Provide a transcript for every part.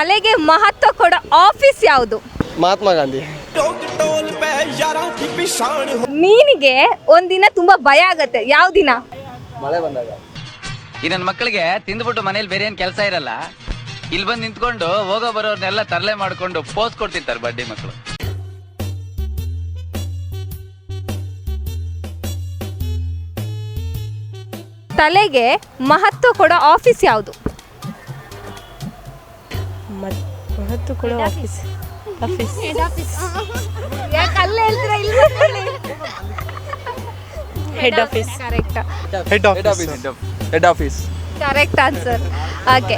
ತಲೆಗೆ ಮಹತ್ವ ಕೊಡೋ ಆಫೀಸ್ ಯಾವುದು? ಮಹಾತ್ಮ ಗಾಂಧಿ. ಮೀನಿಗೆ ಒಂದಿನ ತುಂಬಾ ಭಯ ಆಗತ್ತೆ, ಯಾವ ದಿನ? ಮಳೆ ಬಂದಾಗ. ಈ ನನ್ನ ಮಕ್ಕಳಿಗೆ ತಿಂದ್ಬಿಟ್ಟು ಮನೇಲಿ ಬೇರೆ ಏನ್ ಕೆಲಸ ಇರಲ್ಲ, ಇಲ್ಲಿ ಬಂದು ನಿಂತ್ಕೊಂಡು ಹೋಗೋ ಬರೋರ್ನೆಲ್ಲ ತರಲೆ ಮಾಡ್ಕೊಂಡು ಪೋಸ್ ಕೊಡ್ತಿರ್ತಾರೆ ಬಡ್ಡಿ ಮಕ್ಕಳು. ತಲೆಗೆ ಮಹತ್ವ ಕೊಡೋ ಆಫೀಸ್ ಯಾವುದು? ಮಹತ್ವ ಕೊಡೋ ಆಫೀಸ್ ಯಾಕೆ ಅಲ್ಲೇ ಹೇಳ್ತೀರಾ? Head office. Correct, head office. Correct answer. Okay,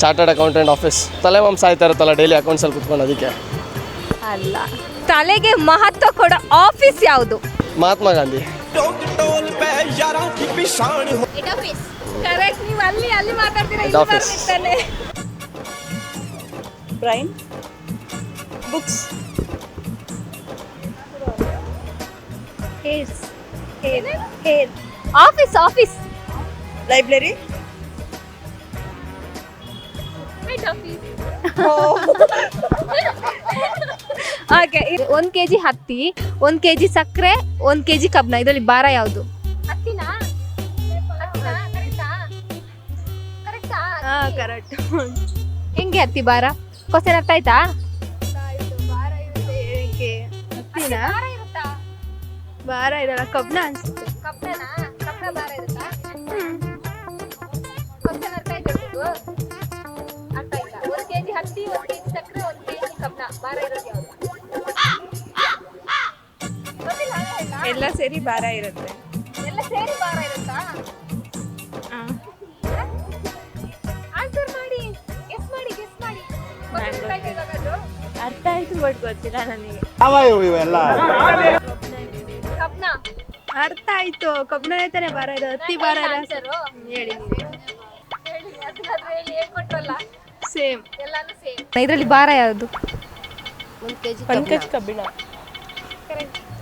chartered accountant office. ತಲೆ ಮಾಂಸ ಆಯ್ತಾ ಇರುತ್ತಲ್ಲ ಡೈಲಿ ಅಕೌಂಟ್ಸ್ ಅಲ್ಲಿ ಕುತ್ಕೊಂಡು, ಅದಕ್ಕೆ. ಅಲ್ಲ. ತಲೆಗೆ ಮಹತ್ವ ಕೊಡೋ ಆಫೀಸ್ ಯಾವುದು? ಮಹಾತ್ಮ ಗಾಂಧಿ. ಕರೆಕ್ಟ್. ನೀವು ಅಲ್ಲಿ ಮಾತಾಡ್ತೀರಾ, Head office. Brain. Books. Hair. Office. Library. Okay, 1 kg ಹತ್ತಿ, 1 kg ಸಕ್ಕರೆ, 1 kg ಕಬ್ಬಿಣ, ಇದರಲ್ಲಿ ಭಾರ ಯಾವುದು? ಕರೆಕ್ಟ್. ಹೆಂಗೆ ಹತ್ತಿ ಭಾರ? ಕ್ವಶನ್ ಅರ್ಥ ಆಯ್ತಾ? ಭಾರ ಇರಲ್ಲ, ಕಬ್ಬಿಣ ಅನ್ಸುತ್ತೆ. ಎಲ್ಲ ಸೇರಿ ಭಾರ ಇರುತ್ತೆ. ಅರ್ಥ ಆಯ್ತು, ಬಟ್ ಗೊತ್ತಿಲ್ಲ ನನಗೆ. ಅರ್ಥ ಆಯ್ತು, ಕಬ್ಬಿಣ ತಾನೆ ಭಾರ ಇದೆ, ಹತ್ತಿ ಭಾರ ಇಲ್ಲ. ಹೇಳಿ ಸೇಮ್. ಇದರಲ್ಲಿ ಭಾರ ಯಾವುದು? 1 kg ಕಬ್ಬಿಣ.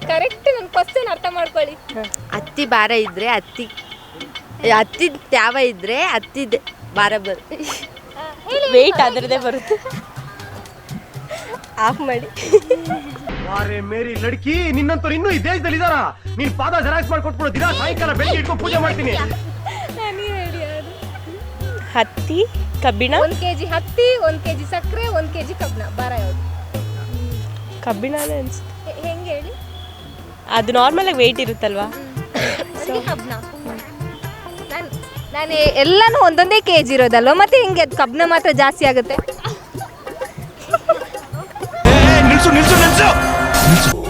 ಕರೆಕ್ಟ್. ನನ್ನ ಕ್ವಶನ್ ಅರ್ಥ ಮಾಡ್ಕೊಳ್ಳಿ. ಹತ್ತಿ ಭಾರ ಇದ್ರೆ ಹತ್ತಿ ತ್ಯಾವ ಇದ್ರೆ ಹತ್ತಿ ಭಾರ ಬರುತ್ತೆ. ವೇಟ್ ಅದರದೇ ಬರುತ್ತೆ. ಆಫ್ ಮಾಡಿ. ಅರೆ ಮೇರಿ ಲಡ್ಕಿ, ನಿನ್ನಂತವ್ರು ಇನ್ನೂ ಈ ದೇಶದಲ್ಲಿ ಇದಾರ? ನೀನ್ ಪಾದ ಜೆರಾಕ್ಸ್ ಮಾಡ್ಕೊಟ್ಬಿಡು, ದಿನ ಸಾಯಂಕಾಲ ಬೆಳಿಗ್ಗೆ ಇಟ್ಕೊಂಡು ಪೂಜೆ ಮಾಡ್ತೀನಿ. ಹತ್ತಿ ಕಬ್ಬಿಣ. 1 kg ಹತ್ತಿ, 1 kg ಸಕ್ಕರೆ, 1 kg ಕಬ್ಬಿಣ, ಭಾರ ಯಾವುದು? ಕಬ್ಬಿಣನೇ ಅನ್ಸುತ್ತೆ. ಹೆಂಗೆ ಹೇಳಿ? ಅದು ನಾರ್ಮಲ್ ಆಗಿ ವೇಟ್ ಇರುತ್ತಲ್ವಾ? ಕಬ್ಬಿಣ. ನಾನು ಎಲ್ಲಾನು ಒಂದೊಂದೇ ಕೆಜಿ ಇರೋದಲ್ವ, ಮತ್ತೆ ಹಿಂಗೆ ಅದು ಕಬ್ಬಿಣ ಮಾತ್ರ ಜಾಸ್ತಿ ಆಗುತ್ತೆ. ನಿಲ್ಸು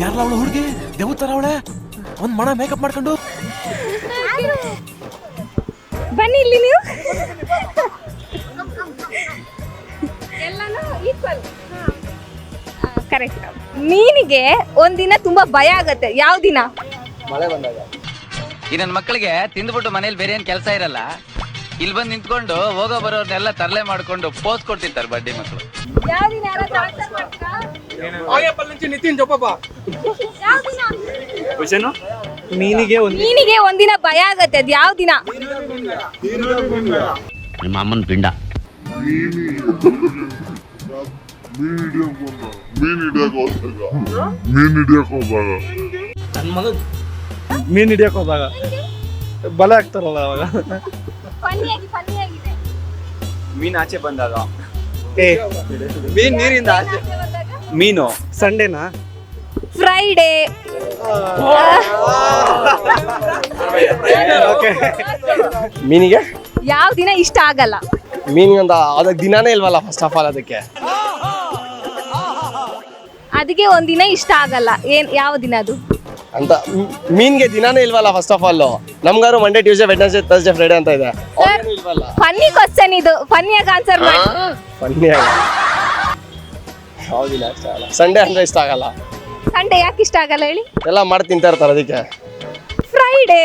ಯಾರಲ್ಲ ಅವಳು ಹುಡುಗಿ? ದೇವತರ ಅವಳೆ, ಒಂದ್ ಮಣ ಮೇಕಪ್ ಮಾಡ್ಕೊಂಡು. ಬನ್ನಿ ಇಲ್ಲಿ ನೀವು. ಎಲ್ಲಾನು ಈಕ್ವಲ್. ಕರೆಕ್ಟ್. ಮೀನಿಗೆ ಒಂದಿನ ತುಂಬಾ ಭಯ ಆಗತ್ತೆ, ಯಾವ ದಿನ? ಮಳೆ ಬಂದಾಗ. ಈ ನನ್ನ ಮಕ್ಕಳಿಗೆ ತಿಂದ್ಬಿಟ್ಟು ಮನೇಲಿ ಬೇರೆ ಏನ್ ಕೆಲಸ ಇರಲ್ಲ, ಇಲ್ಲಿ ಬಂದು ನಿಂತ್ಕೊಂಡು ಹೋಗೋ ಬರೋರ್ನೆಲ್ಲ ತರಲೆ ಮಾಡ್ಕೊಂಡು ಪೋಸ್ ಕೊಡ್ತಿರ್ತಾರೆ ಬಡ್ಡಿ ಮಕ್ಕಳು. ಯಾವ ದಿನ? ಯಾರಾದ್ರೂ ಆನ್ಸರ್ ಮಾಡ್ತೀರಾ? ಯಾವ ದಿನ? ಮೀನಿಗೆ ಒಂದಿನ ಭಯ ಆಗತ್ತೆ, ಅದು ಯಾವ ದಿನ? ನಿಮ್ಮ ಅಮ್ಮನ ಪಿಂಡ. ಮೀನ್ ಹಿಡಿಯಕ್ ಹೋದಾಗ ಬಲೆ ಆಗ್ತಾರಲ್ಲ ಅವಾಗ. ಫನ್ನಿಯಾಗಿದೆ. ಮೀನ್ ಆಚೆ ಬಂದಾಗ. ಮೀನ್ ನೀರಿಂದ ಆಚೆ. ಮೀನು ಸಂಡೇನಾ? ಫ್ರೈಡೇ. ಮೀನಿಗೆ ಯಾವ ದಿನ ಇಷ್ಟ ಆಗಲ್ಲ? ಮೀನಿಗೆ ಅದಕ್ಕೆ ದಿನಾನೇ ಇಲ್ವಲ್ಲ, ಫಸ್ಟ್ ಆಫ್ ಆಲ್. ಅದಕ್ಕೆ ಒಂದಿನ ಇಷ್ಟ ಆಗಲ್ಲ. ಯಾವ ದಿನ ಅದು ಅಂತ? ಮೀನ್ಗೆ ದಿನಾನೇ ಇಲ್ವಲ್ಲ ಫಸ್ಟ್ ಆಫ್ ಆಲ್. ನಮ್ಗಾರು Monday, Tuesday, Wednesday, Thursday, Friday ಅಂತ ಇದೆ. ಫನ್ನಿ ಕ್ವಶನ್ ಇದು, ಫನ್ನಿಯಾಗಿ ಆನ್ಸರ್ ಮಾಡಿ. ಯಾವ ದಿನ ಇಷ್ಟ ಆಗಲ್ಲ? ಸಂಡೇ ಅಂದ್ರೆ ಇಷ್ಟ ಆಗಲ್ಲ. ಸಂಡೇ ಯಾಕೆ ಇಷ್ಟ ಆಗಲ್ಲ ಹೇಳಿ? ಎಲ್ಲ ಮಾಡಿ ತಿಂತಾ ಇರ್ತಾರೆ, ಅದಕ್ಕೆ. ಫ್ರೈಡೇ.